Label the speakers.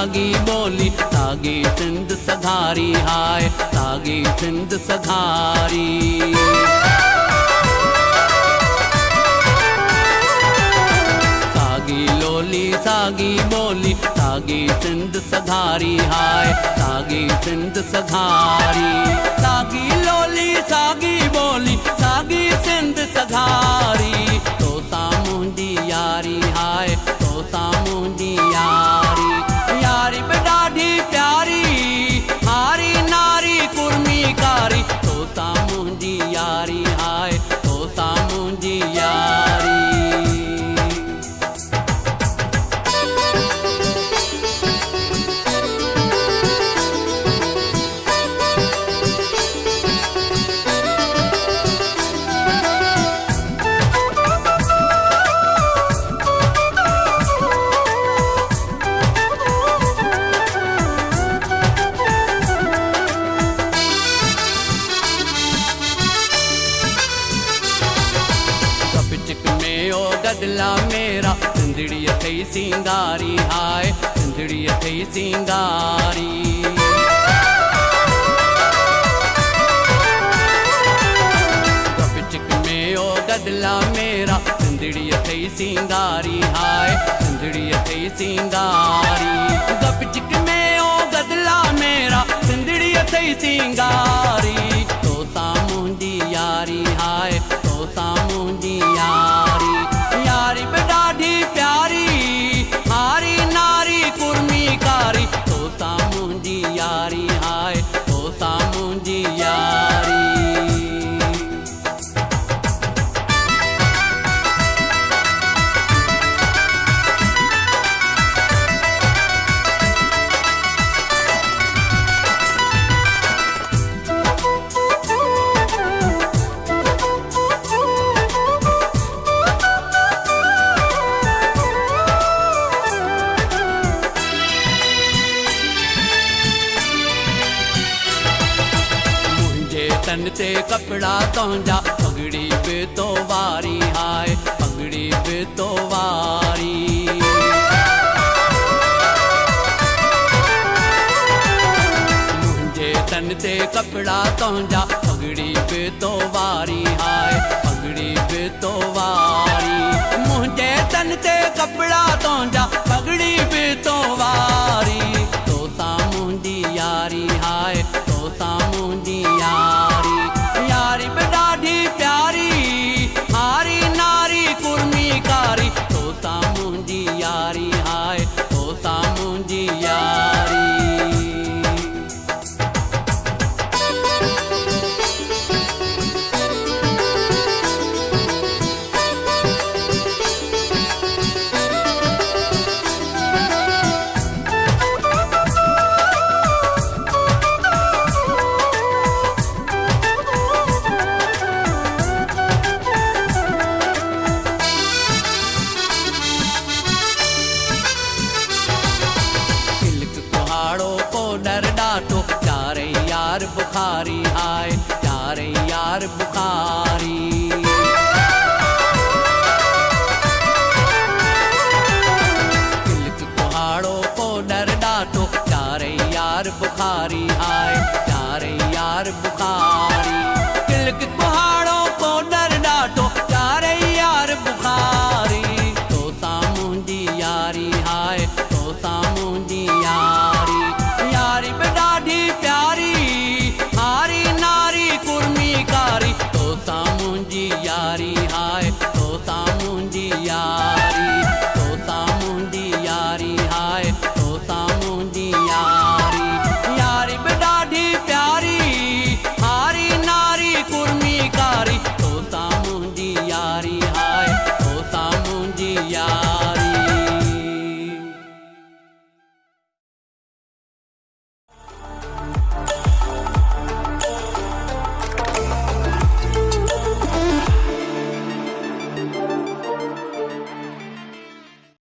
Speaker 1: सागी बोली सागी सिंध सघारी हाय सागी सिंध सघारी। सागी लोली सागी बोली सागी सिंध सघारी हाय सागी सिंध सघारी। सागी लोली सागी बोली सागी सिंध सघारी। तो सामुंडी यारी हाय तो सामुंडी यारी यारी पे ॾाढी प्यारी हारी नारी कुर्मी कारी। तो सामुंडी यारी हाय तो सामुंडी यारी। गदला मेरा सिंधड़ी थई सिंगारी हाय सिंधड़ी थई सिंगारी। गपचिक में ओ गदला मेरा सिंधड़ी थई सिंगारी हाय सिंधड़ी थई सिंगारी। गपचिक में ओ गदला मेरा सिंधड़ी थई सिंगारी। तो सामुंडी यारी हाय तो सामुंडी यारी यारी पे ॾाढी प्यारी हारी नारी कुर्मी कारी। तो सामुंडी यारी हाय तो सामुंडी यारी। तन ते कपड़ा तोंजा पगड़ी पे तो वारी हाय पगड़ी पे तो वारी। मुझे तन ते कपड़ा तोंजा पगड़ी पे तो वारी हाय पगड़ी पे तो वारी। मुझे तन ते कपड़ा तोंजा